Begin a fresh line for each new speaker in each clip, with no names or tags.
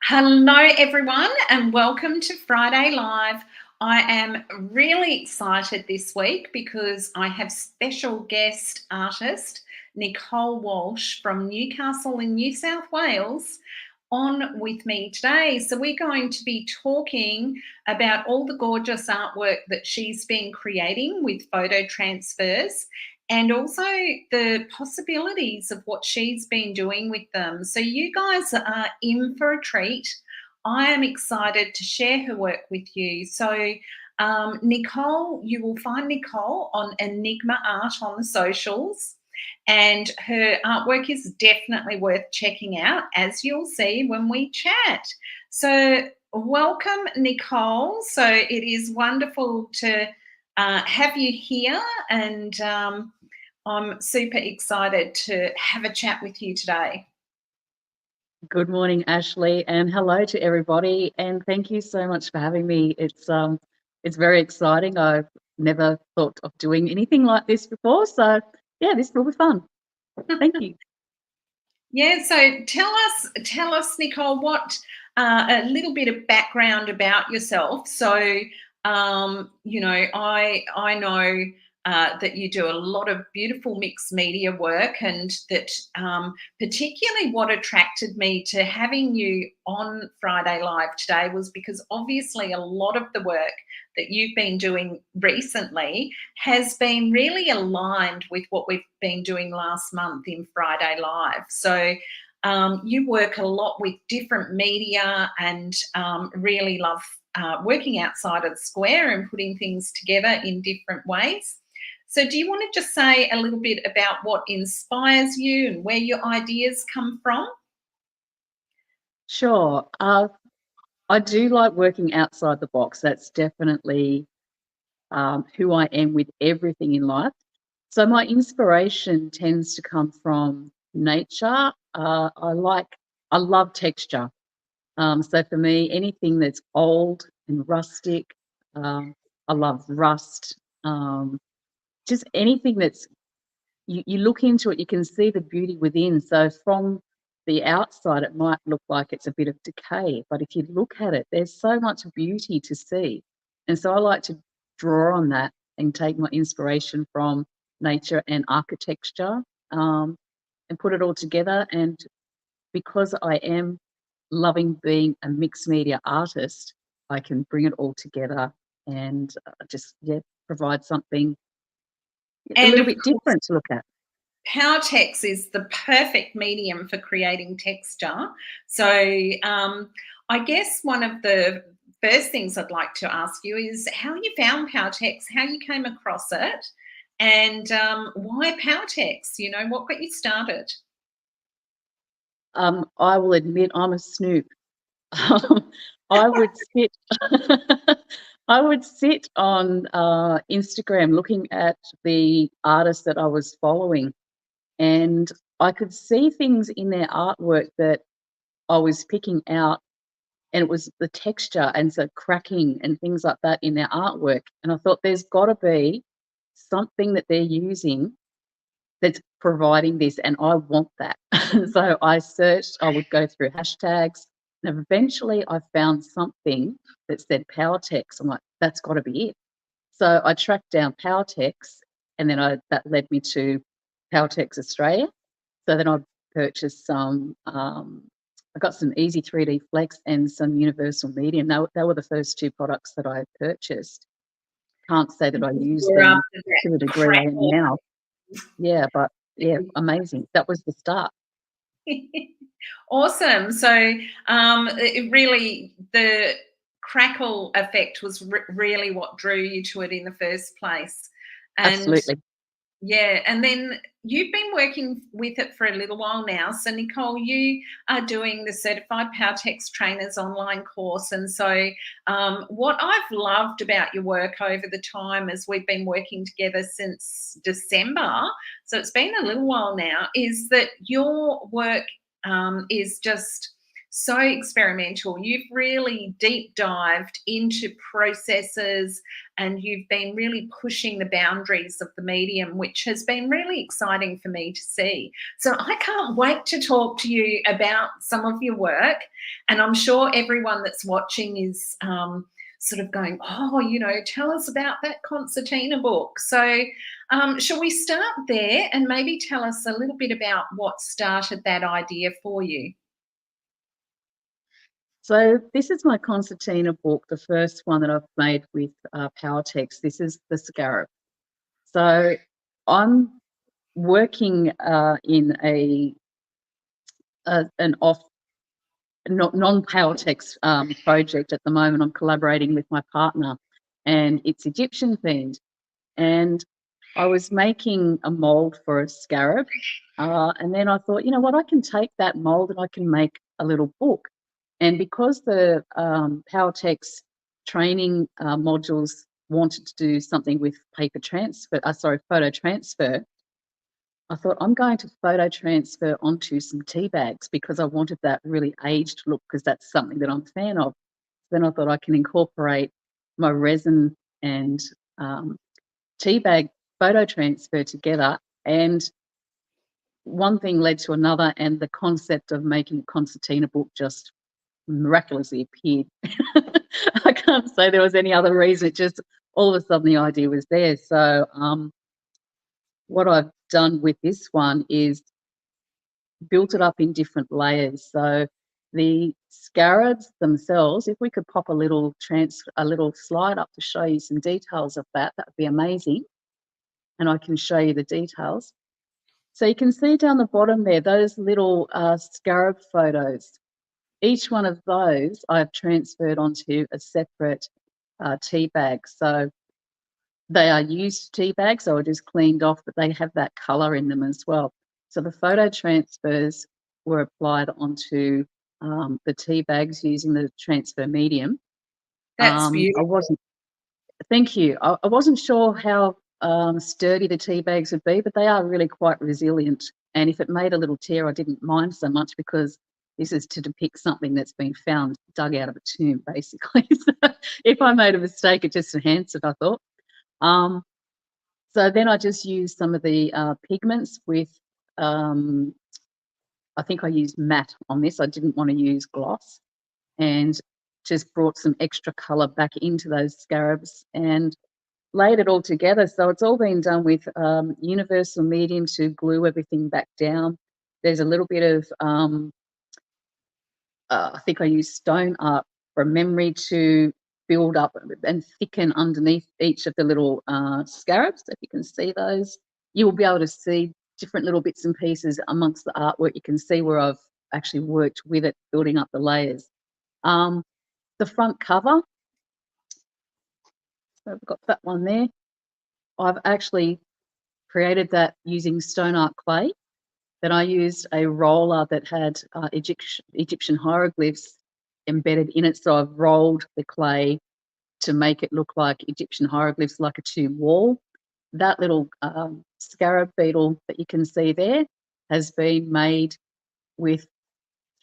Hello, everyone, and welcome to Friday Live. I am really excited this week because I have special guest artist Nicole Walsh from Newcastle in New South Wales on with me today. So we're going to be talking about all the gorgeous artwork that she's been creating with photo transfers and also the possibilities of what she's been doing with them. So you guys are in for a treat. I am excited to share her work with you. So Nicole, you will find Nicole on Enigma Art on the socials, and her artwork is definitely worth checking out, as you'll see when we chat. So welcome, Nicole. So it is wonderful to have you here, and I'm super excited to have a chat with you today.
Good morning, Ashley, and hello to everybody. And thank you so much for having me. It's very exciting. I've never thought of doing anything like this before, so yeah, this will be fun. Thank you.
Yeah, so tell us, Nicole, what a little bit of background about yourself. So, I know that you do a lot of beautiful mixed media work, and that particularly what attracted me to having you on Friday Live today was because obviously a lot of the work that you've been doing recently has been really aligned with what we've been doing last month in Friday Live. So you work a lot with different media and really love working outside of the square and putting things together in different ways. So do you want to just say a little bit about what inspires you and where your ideas come from?
Sure. I do like working outside the box. That's definitely who I am with everything in life. So my inspiration tends to come from nature. I love texture. So for me, anything that's old and rustic, I love rust. Just anything that's you look into it, you can see the beauty within. So from the outside, it might look like it's a bit of decay, but if you look at it, there's so much beauty to see. And so I like to draw on that and take my inspiration from nature and architecture, and put it all together. And because I am loving being a mixed media artist, I can bring it all together and just provide something a
And
little
of
bit
course,
different to look at.
Powertex is the perfect medium for creating texture. So I guess one of the first things I'd like to ask you is how you found Powertex, how you came across it, and why Powertex? You know, what got you started?
I will admit I'm a snoop. I would sit I would sit on Instagram looking at the artists that I was following, and I could see things in their artwork that I was picking out, and it was the texture and so cracking and things like that in their artwork. And I thought there's got to be something that they're using that's providing this, and I want that. So I searched, I would go through hashtags, and eventually I found something that said Powertex. I'm like, that's got to be it. So I tracked down Powertex, and then that led me to Powertex Australia. So then I purchased some. I got some Easy 3D Flex and some Universal Media, and they were the first two products that I purchased. Can't say that I used
You're
them
after
to the
that
degree I am
crackle.
now. Yeah, but yeah, amazing. That was the start.
Awesome. So it really, the crackle effect was really what drew you to it in the first place. And
Absolutely.
yeah, and then you've been working with it for a little while now. So, Nicole, you are doing the Certified Powertex Trainers online course. And so, what I've loved about your work over the time as we've been working together since December, so it's been a little while now, is that your work is just so experimental. You've really deep dived into processes and you've been really pushing the boundaries of the medium, which has been really exciting for me to see. So I can't wait to talk to you about some of your work. And I'm sure everyone that's watching is sort of going, oh, you know, tell us about that Concertina book. So shall we start there and maybe tell us a little bit about what started that idea for you?
So this is my concertina book, the first one that I've made with Powertex. This is the scarab. So I'm working in an non-Powertex project at the moment. I'm collaborating with my partner, and it's Egyptian themed. And I was making a mold for a scarab, and then I thought, you know what, I can take that mold and I can make a little book. And because the Powertex training modules wanted to do something with photo transfer, I thought I'm going to photo transfer onto some tea bags because I wanted that really aged look, because that's something that I'm a fan of. Then I thought I can incorporate my resin and tea bag photo transfer together, and one thing led to another, and the concept of making a concertina book just miraculously appeared. I can't say there was any other reason. It just all of a sudden the idea was there. So what I've done with this one is built it up in different layers. So the scarabs themselves, if we could pop a little slide up to show you some details of that, that would be amazing. And I can show you the details. So you can see down the bottom there, those little scarab photos. Each one of those I've transferred onto a separate tea bag. So they are used tea bags, so I just cleaned off, but they have that colour in them as well. So the photo transfers were applied onto the tea bags using the transfer medium.
That's beautiful.
Thank you. I wasn't sure how sturdy the tea bags would be, but they are really quite resilient. And if it made a little tear, I didn't mind so much, because this is to depict something that's been found, dug out of a tomb, basically. So if I made a mistake, it just enhanced it, I thought. So then I just used some of the pigments with, I think I used matte on this. I didn't want to use gloss, and just brought some extra colour back into those scarabs and laid it all together. So it's all been done with universal medium to glue everything back down. There's a little bit of, I think I used stone art from memory to build up and thicken underneath each of the little scarabs. If you can see those, you will be able to see different little bits and pieces amongst the artwork. You can see where I've actually worked with it, building up the layers. The front cover, so I've got that one there. I've actually created that using stone art clay. Then I used a roller that had Egyptian hieroglyphs embedded in it. So I've rolled the clay to make it look like Egyptian hieroglyphs, like a tomb wall. That little scarab beetle that you can see there has been made with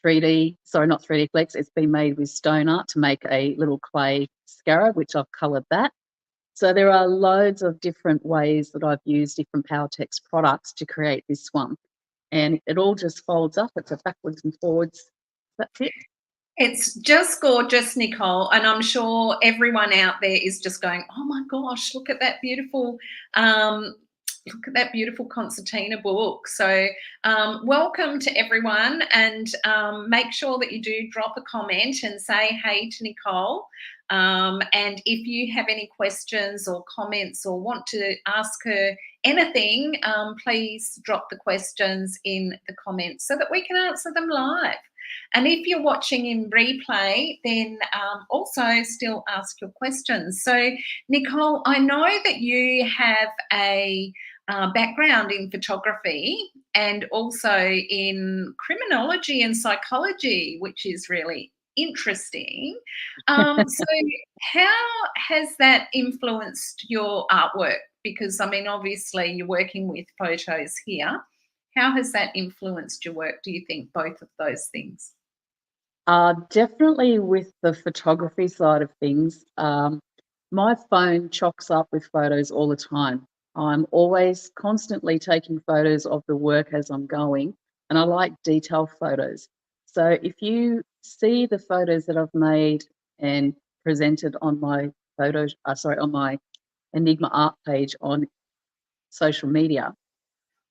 3D, sorry, not 3D flex, it's been made with stone art to make a little clay scarab, which I've coloured that. So there are loads of different ways that I've used different Powertex products to create this one. And it all just folds up. It's a backwards and forwards. That's it.
It's just gorgeous, Nicole, and I'm sure everyone out there is just going, "Oh my gosh, look at that beautiful, concertina book." So, welcome to everyone, and make sure that you do drop a comment and say hey to Nicole. And if you have any questions or comments or want to ask her anything, please drop the questions in the comments so that we can answer them live. And if you're watching in replay, then also still ask your questions. So, Nicole, I know that you have a background in photography and also in criminology and psychology, which is really interesting. So how has that influenced your artwork? Because, I mean, obviously you're working with photos here. How has that influenced your work, do you think, both of those things?
Definitely with the photography side of things. My phone chocks up with photos all the time. I'm always constantly taking photos of the work as I'm going, and I like detail photos. So if you see the photos that I've made and presented on my on my Enigma Art page on social media,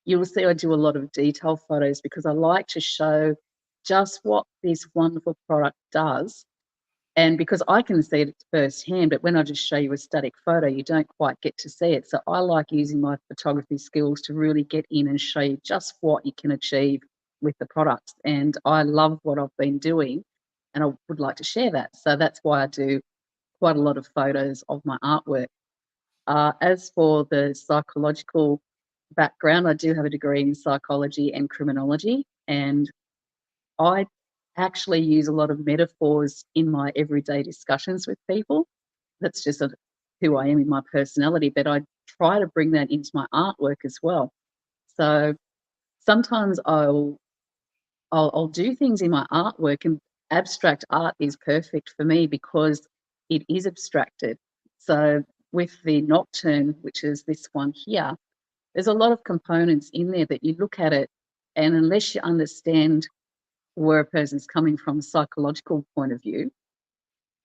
you will see I do a lot of detail photos because I like to show just what this wonderful product does. And because I can see it firsthand, but when I just show you a static photo, you don't quite get to see it. So I like using my photography skills to really get in and show you just what you can achieve with the products. And I love what I've been doing and I would like to share that. So that's why I do quite a lot of photos of my artwork. As for the psychological background, I do have a degree in psychology and criminology, and I actually use a lot of metaphors in my everyday discussions with people. That's just who I am in my personality, but I try to bring that into my artwork as well. So sometimes I'll do things in my artwork, and abstract art is perfect for me because it is abstracted. So with the Nocturne, which is this one here, there's a lot of components in there that you look at it, and unless you understand where a person's coming from a psychological point of view,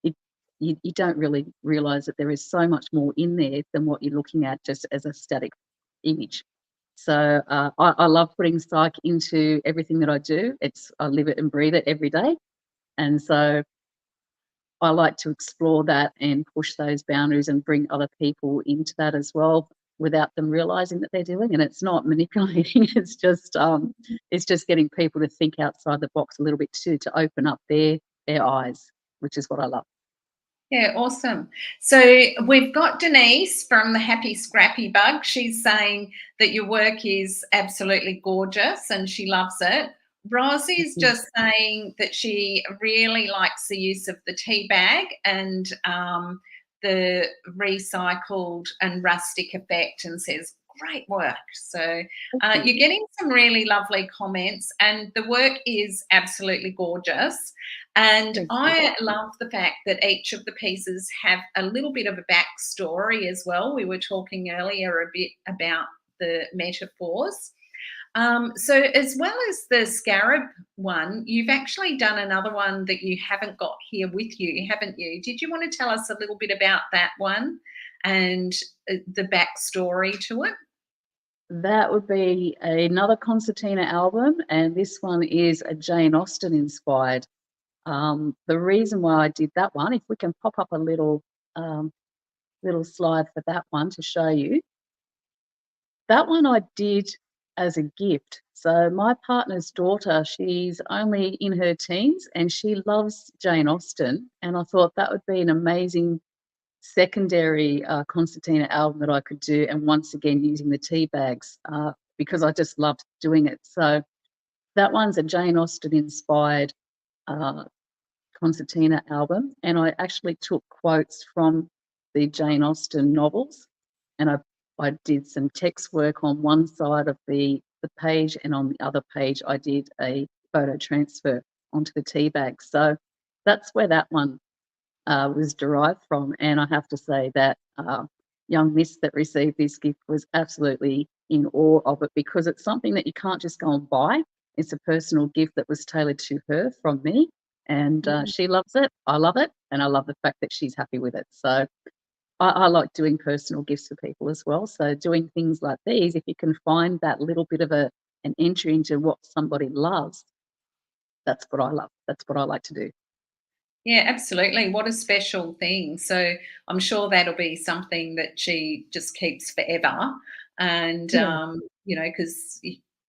it, you don't really realize that there is so much more in there than what you're looking at just as a static image. So I love putting psych into everything that I do. I live it and breathe it every day. And so I like to explore that and push those boundaries and bring other people into that as well without them realizing that they're doing. And it's not manipulating. It's just getting people to think outside the box a little bit too, to open up their eyes, which is what I love.
Yeah, awesome. So we've got Denise from the Happy Scrappy Bug. She's saying that your work is absolutely gorgeous and she loves it. Rosie's just saying that she really likes the use of the tea bag and the recycled and rustic effect, and says, great work. So you're getting some really lovely comments, and the work is absolutely gorgeous. And I love the fact that each of the pieces have a little bit of a backstory as well. We were talking earlier a bit about the metaphors. So as well as the scarab one, you've actually done another one that you haven't got here with you, haven't you? Did you want to tell us a little bit about that one and the backstory to it?
That would be another Concertina album, and this one is a Jane Austen inspired. The reason why I did that one, if we can pop up a little slide for that one to show you. That one I did as a gift. So my partner's daughter, she's only in her teens and she loves Jane Austen, and I thought that would be an amazing secondary concertina album that I could do, and once again using the tea bags because I just loved doing it. So that one's a Jane Austen inspired uh, concertina album, and I actually took quotes from the Jane Austen novels, and I did some text work on one side of the page, and on the other page I did a photo transfer onto the tea bag. So that's where that one was derived from. And I have to say that young miss that received this gift was absolutely in awe of it, because it's something that you can't just go and buy. It's a personal gift that was tailored to her from me, and she loves it. I love it, and I love the fact that she's happy with it. So I like doing personal gifts for people as well. So doing things like these, if you can find that little bit of an entry into what somebody loves, that's what I love. That's what I like to do.
Yeah, absolutely. What a special thing. So I'm sure that'll be something that she just keeps forever. And,
Yeah.
because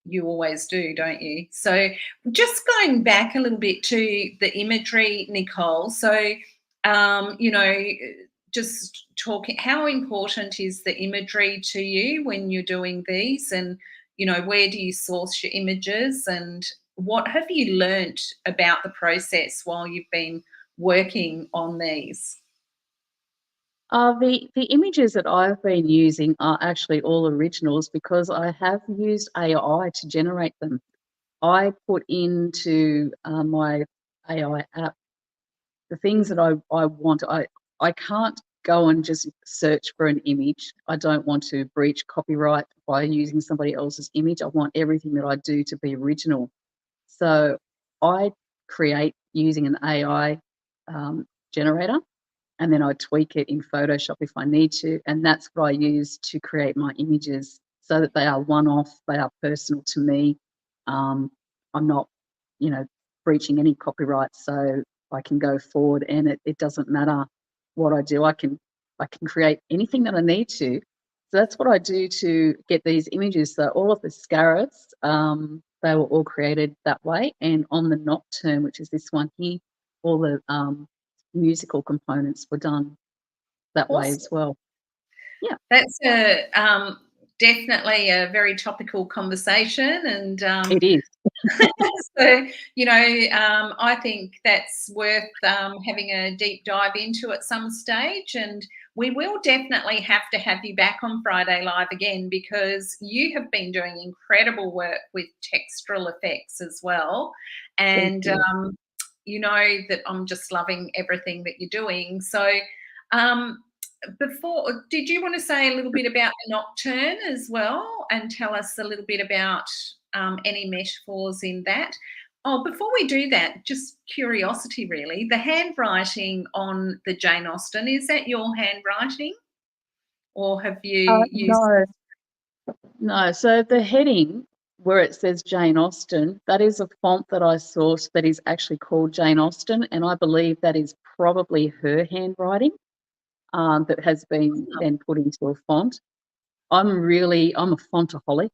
you always do, don't you? So just going back a little bit to the imagery, Nicole. So, just talking, how important is the imagery to you when you're doing these? And, where do you source your images? And what have you learnt about the process while you've been working on these?
The images that I've been using are actually all originals because I have used AI to generate them. I put into my AI app, the things that I want, I can't go and just search for an image. I don't want to breach copyright by using somebody else's image. I want everything that I do to be original. So I create using an AI generator, and then I tweak it in Photoshop if I need to, and that's what I use to create my images so that they are one-off, they are personal to me. I'm not, breaching any copyright, so I can go forward, and it doesn't matter what I do. I can create anything that I need to. So that's what I do to get these images. So all of the scarabs, they were all created that way, and on the nocturne, which is this one here, all the musical components were done that way
Awesome.
as well. Yeah,
That's definitely a very topical conversation, and
it is.
so, I think that's worth having a deep dive into at some stage. And we will definitely have to have you back on Friday Live again, because you have been doing incredible work with textural effects as well.
Thank
And
you.
you know that I'm just loving everything that you're doing. So, before, did you want to say a little bit about the nocturne as well, and tell us a little bit about any metaphors in that? Oh, before we do that, just curiosity really, the handwriting on the Jane Austen, is that your handwriting, or have you used?
No, no. So the heading where it says Jane Austen, that is a font that I sourced that is actually called Jane Austen, and I believe that is probably her handwriting that has been then put into a font. I'm a fontaholic.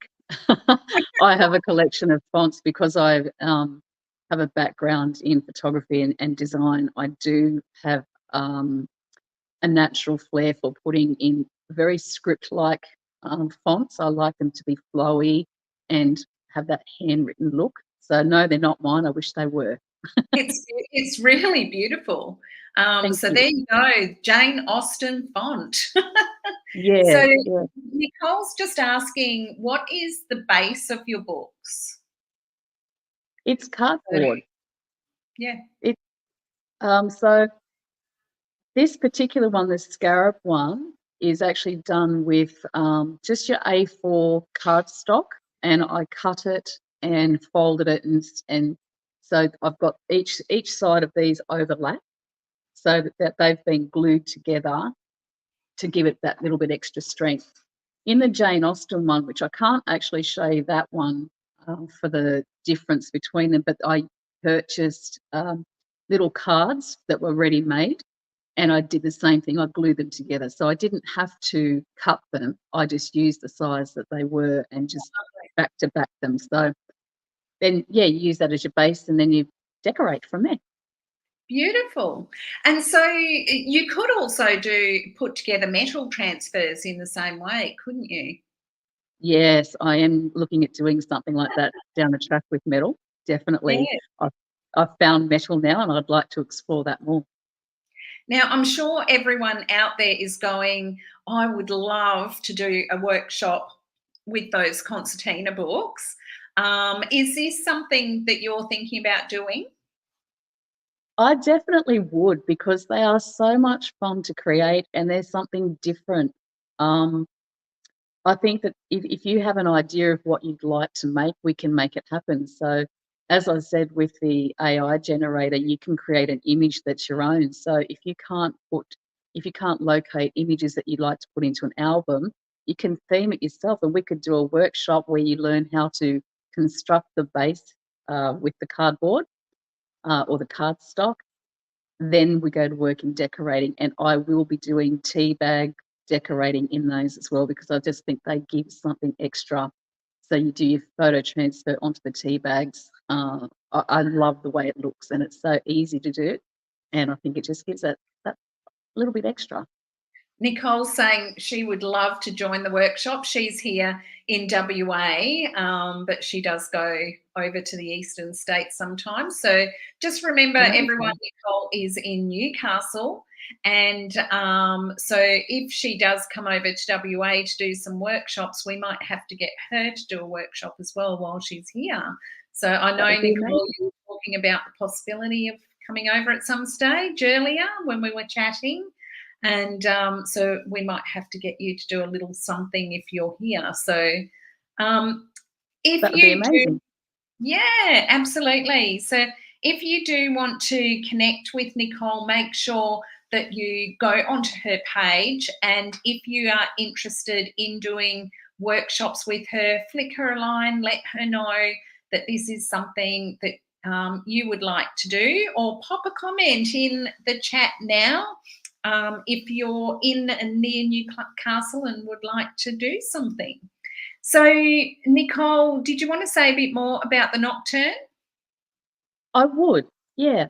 I have a collection of fonts because I have a background in photography and design. I do have a natural flair for putting in very script-like fonts. I like them to be flowy and have that handwritten look. So no, they're not mine. I wish they were.
It's really beautiful.
Thank
So
you.
there you go, Jane Austen font.
Yeah,
So
yeah.
Nicole's just asking, what is the base of your books?
It's cardboard.
Yeah.
It so this particular one, the scarab one, is actually done with just your A4 cardstock, and I cut it and folded it, and so I've got each side of these overlap, so that they've been glued together to give it that little bit extra strength. In the Jane Austen one, which I can't actually show you that one for the difference between them, but I purchased little cards that were ready made, and I did the same thing. I glued them together. So I didn't have to cut them. I just used the size that they were and just back to back them. So then, yeah, you use that as your base, and then you decorate from there.
Beautiful. And so you could also put together metal transfers in the same way, couldn't you?
Yes, I am looking at doing something like that down the track with metal. Definitely.
Yeah.
I've, I've found metal now, and I'd like to explore that more.
Now, I'm sure everyone out there is going, I would love to do a workshop with those concertina books. Is this something that you're thinking about doing?
I definitely would, because they are so much fun to create, and there's something different. Um, I think that if you have an idea of what you'd like to make, we can make it happen. So, as I said, with the AI generator, you can create an image that's your own. So if you can't locate images that you'd like to put into an album, you can theme it yourself, and we could do a workshop where you learn how to construct the base with the cardboard or the cardstock. Then we go to work in decorating, and I will be doing tea bag decorating in those as well, because I just think they give something extra. So you do your photo transfer onto the tea bags. I love the way it looks, and it's so easy to do, and I think it just gives that little bit extra.
Nicole's saying she would love to join the workshop. She's here in WA, but she does go over to the eastern states sometimes. So just remember, everyone,
Amazing.
Nicole is in Newcastle. And so if she does come over to WA to do some workshops, we might have to get her to do a workshop as well while she's here. So I
That
know,
would be
Nicole, you
amazing.
were talking about the possibility of coming over at some stage earlier when we were chatting. And so we might have to get you to do a little something if you're here. So if
That would be
you do,
amazing.
yeah, absolutely. So if you do want to connect with Nicole, make sure that you go onto her page. And if you are interested in doing workshops with her, flick her a line, let her know that this is something that you would like to do, or pop a comment in the chat now if you're in and near Newcastle and would like to do something. So, Nicole, did you want to say a bit more about the nocturne?
I would, yeah.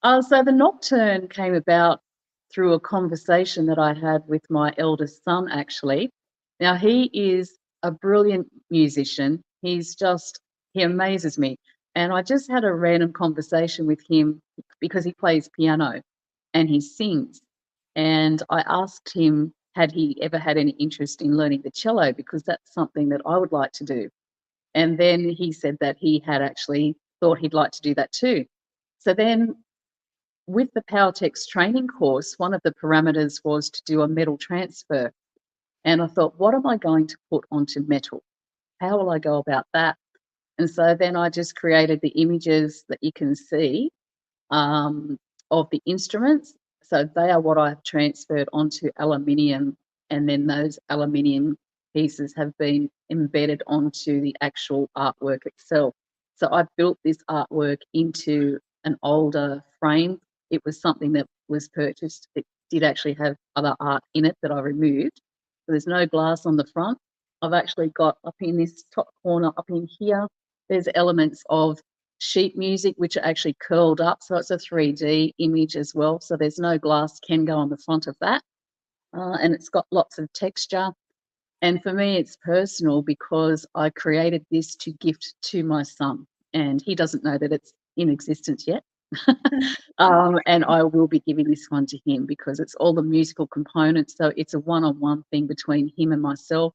So the nocturne came about through a conversation that I had with my eldest son, actually. Now, he is a brilliant musician. He amazes me. And I just had a random conversation with him because he plays piano and he sings. And I asked him, had he ever had any interest in learning the cello, because that's something that I would like to do. And then he said that he had actually thought he'd like to do that too. So then with the Powertex training course, one of the parameters was to do a metal transfer. And I thought, what am I going to put onto metal? How will I go about that? And so then I just created the images that you can see of the instruments. So they are what I've transferred onto aluminium, and then those aluminium pieces have been embedded onto the actual artwork itself. So I built this artwork into an older frame. It was something that was purchased. It did actually have other art in it that I removed. So there's no glass on the front. I've actually got up in this top corner, up in here, there's elements of sheet music which are actually curled up, so it's a 3D image as well, so there's no glass can go on the front of that, and it's got lots of texture. And for me it's personal because I created this to gift to my son, and he doesn't know that it's in existence yet. And I will be giving this one to him because it's all the musical components, so it's a one-on-one thing between him and myself.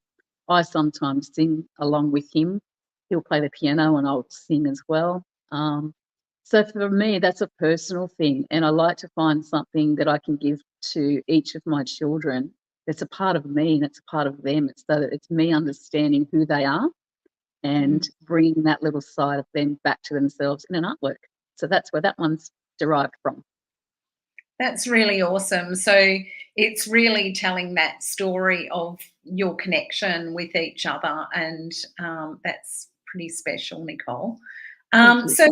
I sometimes sing along with him. He'll play the piano and I'll sing as well. So for me, that's a personal thing, and I like to find something that I can give to each of my children that's a part of me and it's a part of them. It's so that it's me understanding who they are and bringing that little side of them back to themselves in an artwork. So that's where that one's derived from.
That's really awesome. So it's really telling that story of your connection with each other, and that's pretty special, Nicole.
Thank you.
So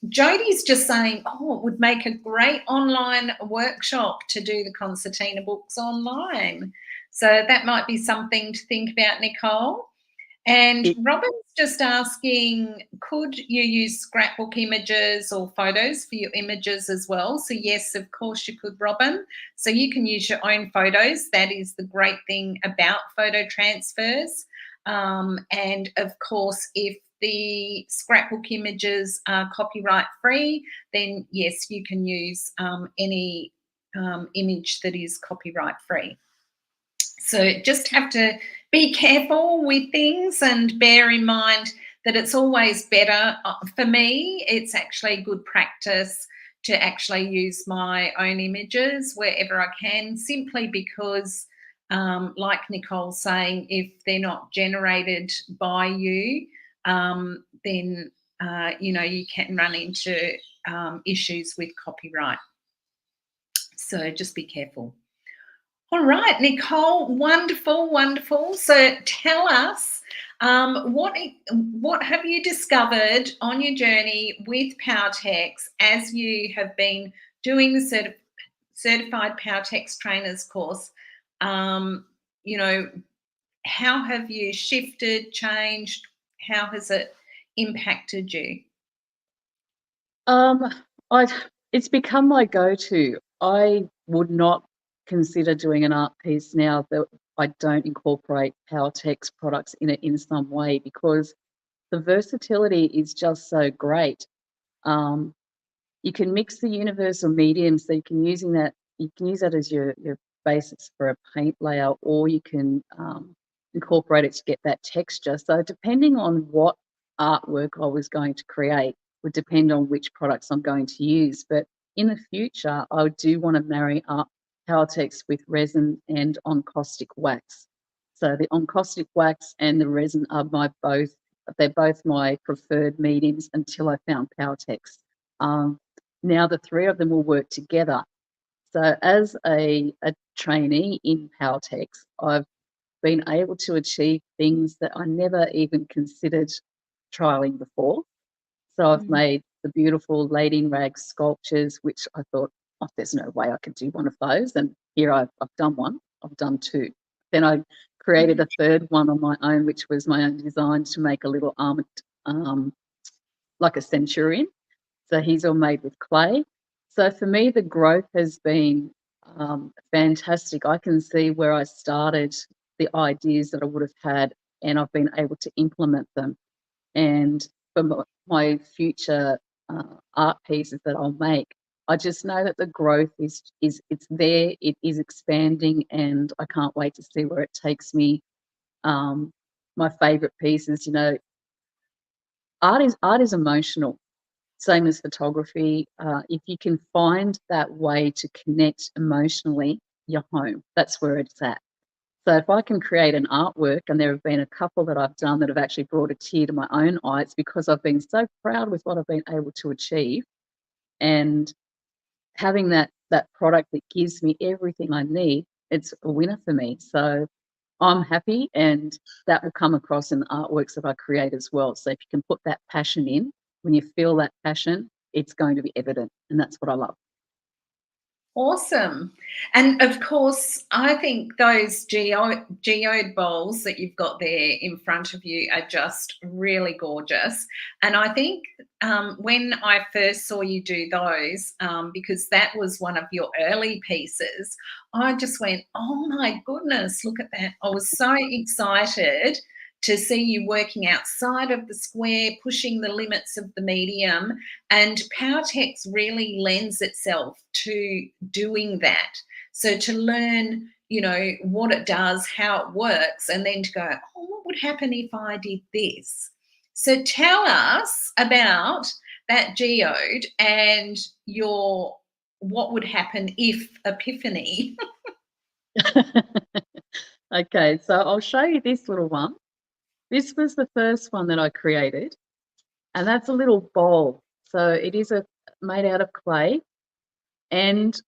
Jodie's just saying, oh, it would make a great online workshop to do the Concertina Books online. So that might be something to think about, Nicole. And
It,
Robin's just asking, could you use scrapbook images or photos for your images as well? So yes, of course you could, Robin. So you can use your own photos. That is the great thing about photo transfers. And of course, if the scrapbook images are copyright free, then yes, you can use any image that is copyright free. So just have to be careful with things and bear in mind that it's always better. For me, it's actually good practice to actually use my own images wherever I can, simply because, like Nicole's saying, if they're not generated by you, then, you can run into issues with copyright. So just be careful. All right, Nicole, wonderful, wonderful. So tell us, what have you discovered on your journey with Powertex as you have been doing the certified Powertex trainers course? You know, how have you shifted, changed? How has it impacted you?
um, I it's become my go-to. I would not consider doing an art piece now that I don't incorporate Powertex products in it in some way, because the versatility is just so great. Um, you can mix the universal medium, so you can use that as your basis for a paint layer, or you can incorporate it to get that texture. So depending on what artwork I was going to create would depend on which products I'm going to use. But in the future, I do want to marry up Powertex with resin and encaustic wax. So the encaustic wax and the resin are they're both my preferred mediums until I found Powertex. Now the three of them will work together. So as a trainee in Powertex, I've been able to achieve things that I never even considered trialing before. So I've made the beautiful lady in rags sculptures, which I thought, oh, there's no way I could do one of those. And here I've done one, I've done two. Then I created a third one on my own, which was my own design to make a little armored, like a centurion. So he's all made with clay. So for me, the growth has been fantastic. I can see where I started, the ideas that I would have had, and I've been able to implement them. And for my future art pieces that I'll make, I just know that the growth is it's there, it is expanding, and I can't wait to see where it takes me. My favourite pieces, art is emotional, same as photography. If you can find that way to connect emotionally, you're home. That's where it's at. So if I can create an artwork, and there have been a couple that I've done that have actually brought a tear to my own eye, it's because I've been so proud with what I've been able to achieve, and having that product that gives me everything I need, it's a winner for me. So I'm happy, and that will come across in the artworks that I create as well. So if you can put that passion in, when you feel that passion, it's going to be evident, and that's what I love.
Awesome. And of course, I think those geode bowls that you've got there in front of you are just really gorgeous. And I think when I first saw you do those, because that was one of your early pieces, I just went, oh my goodness, look at that. I was so excited to see you working outside of the square, pushing the limits of the medium. And Powertex really lends itself to doing that. So to learn, what it does, how it works, and then to go, oh, what would happen if I did this? So tell us about that geode and what would happen if epiphany.
Okay, so I'll show you this little one. This was the first one that I created, and that's a little bowl. So it is made out of clay, and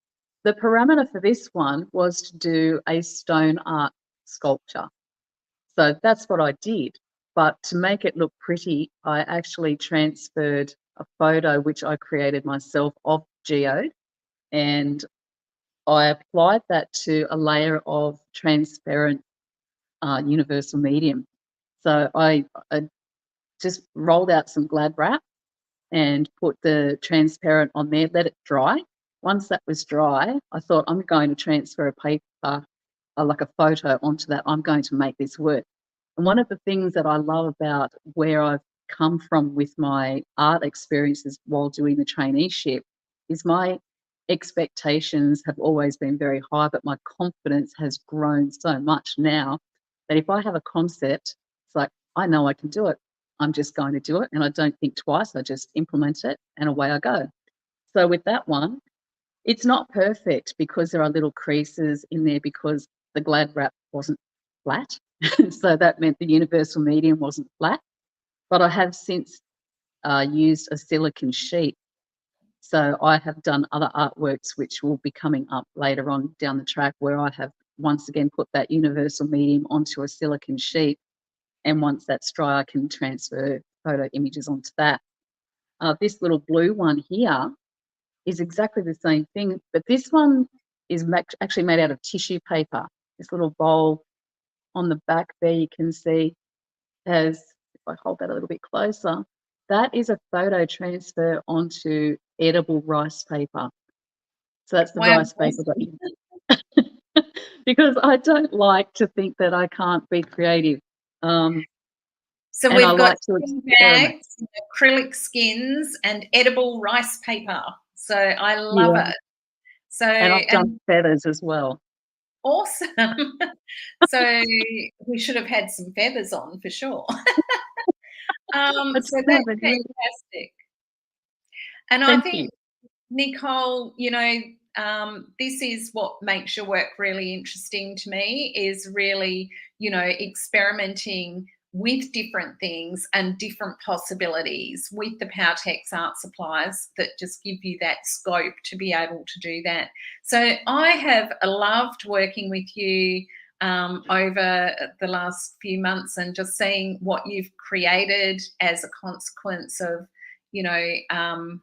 the parameter for this one was to do a stone art sculpture. So that's what I did. But to make it look pretty, I actually transferred a photo which I created myself of geode, and I applied that to a layer of transparent universal medium. So I just rolled out some Glad wrap and put the transparent on there, let it dry. Once that was dry, I thought, I'm going to transfer a paper, like a photo onto that. I'm going to make this work. And one of the things that I love about where I've come from with my art experiences while doing the traineeship is my expectations have always been very high, but my confidence has grown so much now that if I have a concept, it's like, I know I can do it. I'm just going to do it, and I don't think twice. I just implement it, and away I go. So with that one, it's not perfect because there are little creases in there because the Glad wrap wasn't flat. So that meant the universal medium wasn't flat. But I have since used a silicone sheet. So I have done other artworks which will be coming up later on down the track, where I have once again put that universal medium onto a silicone sheet. And once that's dry, I can transfer photo images onto that. This little blue one here is exactly the same thing, but this one is actually made out of tissue paper. This little bowl on the back there, you can see, has, if I hold that a little bit closer, that is a photo transfer onto edible rice paper. So that's the
Wow.
rice paper because I don't like to think that I can't be creative.
So
And
we've
I
got
like to
skin
experiment.
bags, acrylic skins, and edible rice paper. So I love
Yeah.
it. So,
And I've
and
done feathers as well.
awesome. So we should have had some feathers on for sure.
That's
So
kind
that's
of a really,
fantastic. And I
thank you.
think, Nicole, this is what makes your work really interesting to me is really, experimenting with different things and different possibilities with the Powertex art supplies that just give you that scope to be able to do that. So I have loved working with you over the last few months and just seeing what you've created as a consequence of, you know, um,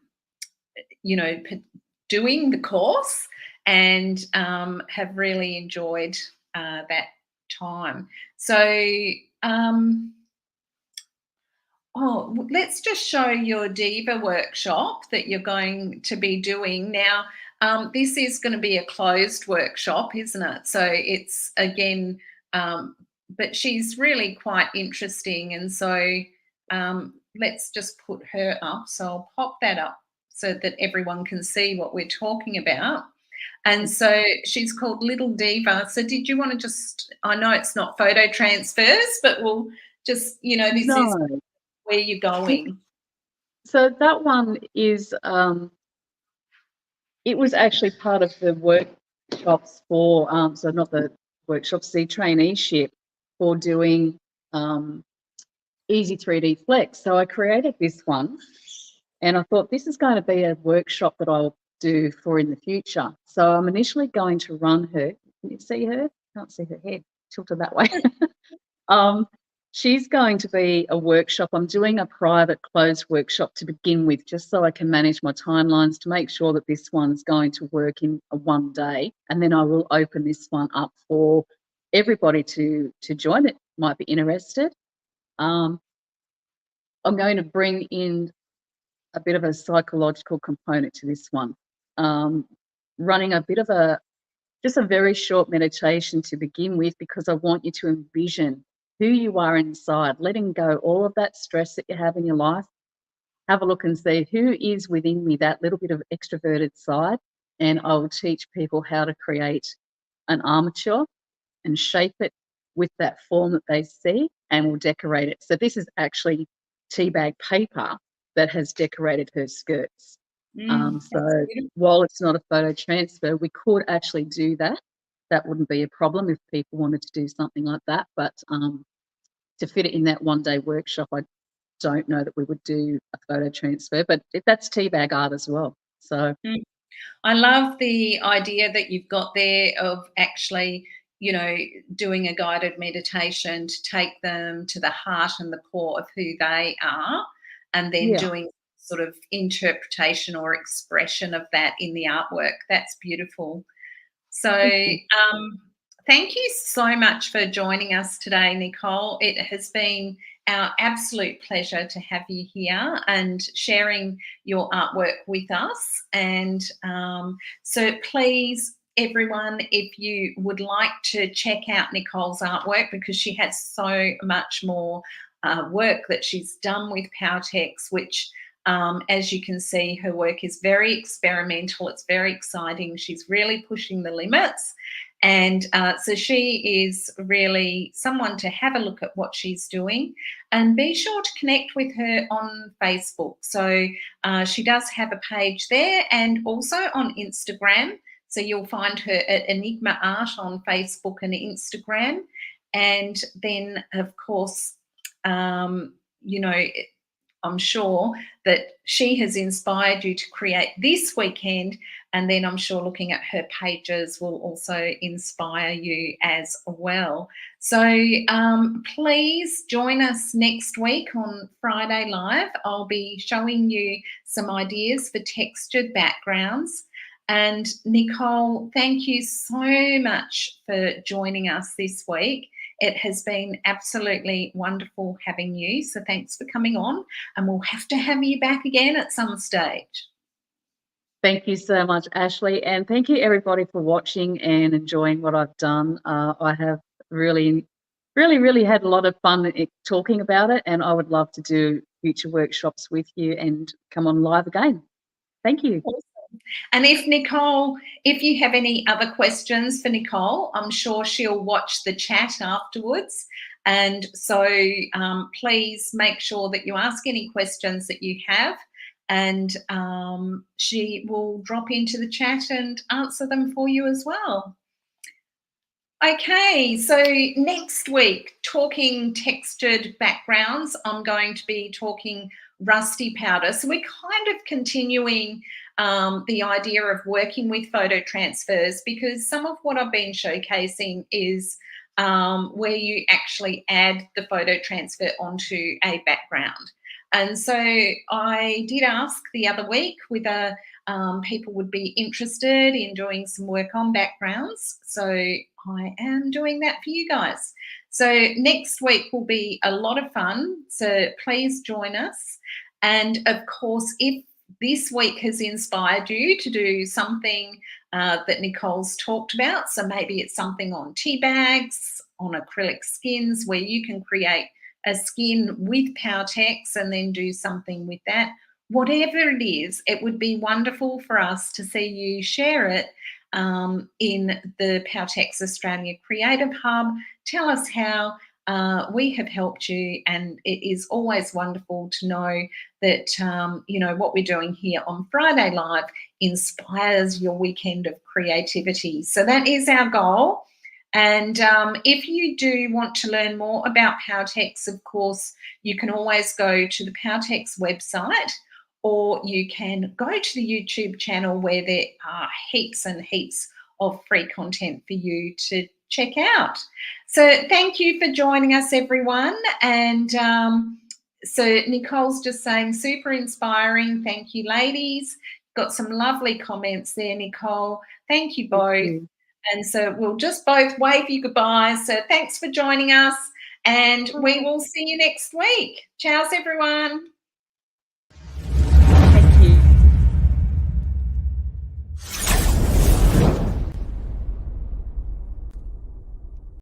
doing the course and have really enjoyed that time. So, let's just show your Diva workshop that you're going to be doing now. This is going to be a closed workshop, isn't it? So it's again, but she's really quite interesting, and so let's just put her up. So I'll pop that up so that everyone can see what we're talking about. And so she's called Little Diva. So did you want to just, I know it's not photo transfers, but we'll just, this is
No.
where you're going.
So that one is, it was actually part of the workshops for, so not the workshops, the traineeship for doing Easy 3D Flex. So I created this one and I thought this is going to be a workshop that I'll do for in the future. So I'm initially going to run her. Can you see her? Can't see her head. Tilted that way. She's going to be a workshop. I'm doing a private closed workshop to begin with, just so I can manage my timelines to make sure that this one's going to work in a one day. And then I will open this one up for everybody to join that might be interested. I'm going to bring in a bit of a psychological component to this one. Running a bit of just a very short meditation to begin with, because I want you to envision who you are inside, letting go all of that stress that you have in your life. Have a look and see who is within me, that little bit of extroverted side. And I will teach people how to create an armature and shape it with that form that they see, and we'll decorate it. So this is actually teabag paper that has decorated her skirts. So while it's not a photo transfer, we could actually do that. That wouldn't be a problem if people wanted to do something like that. But to fit it in that one-day workshop, I don't know that we would do a photo transfer, but that's teabag art as well. So
I love the idea that you've got there of actually, doing a guided meditation to take them to the heart and the core of who they are, and then
yeah,
doing sort of interpretation or expression of that in the artwork. That's beautiful. So, thank you so much for joining us today, Nicole. It has been our absolute pleasure to have you here and sharing your artwork with us. And so please, everyone, if you would like to check out Nicole's artwork, because she has so much more work that she's done with Powertex, which as you can see, her work is very experimental. It's very exciting. She's really pushing the limits. And so she is really someone to have a look at what she's doing, and be sure to connect with her on Facebook. So she does have a page there, and also on Instagram. So you'll find her at Enigma Art on Facebook and Instagram. And then, of course, I'm sure that she has inspired you to create this weekend, and then I'm sure looking at her pages will also inspire you as well. So please join us next week on Friday Live. I'll be showing you some ideas for textured backgrounds. And Nicole, thank you so much for joining us this week. It has been absolutely wonderful having you. So thanks for coming on, and we'll have to have you back again at some stage.
thank you so much, Ashley. And thank you, everybody, for watching and enjoying what I've done. I have really had a lot of fun talking about it, and I would love to do future workshops with you and come on live again. Thank you.
Awesome. And if you have any other questions for Nicole, I'm sure she'll watch the chat afterwards. And so please make sure that you ask any questions that you have, and she will drop into the chat and answer them for you as well. Okay, so next week, talking textured backgrounds, I'm going to be talking rusty powder. So we're kind of continuing the idea of working with photo transfers, because some of what I've been showcasing is where you actually add the photo transfer onto a background. And so I did ask the other week whether people would be interested in doing some work on backgrounds. So I am doing that for you guys. So next week will be a lot of fun. So please join us. And of course, if this week has inspired you to do something that Nicole's talked about, so maybe it's something on tea bags, on acrylic skins, where you can create a skin with Powertex and then do something with that. Whatever it is, it would be wonderful for us to see you share it in the Powertex Australia Creative Hub. Tell us how we have helped you, and it is always wonderful to know that what we're doing here on Friday Live inspires your weekend of creativity. So that is our goal. And if you do want to learn more about Powertex, of course, you can always go to the Powertex website, or you can go to the YouTube channel where there are heaps and heaps of free content for you to check out. So thank you for joining us, everyone. And so Nicole's just saying, super inspiring. Thank you, ladies. Got some lovely comments there, Nicole. Thank you both. Thank you. And so we'll just both wave you goodbye. So thanks for joining us, and we will see you next week. Ciao, everyone.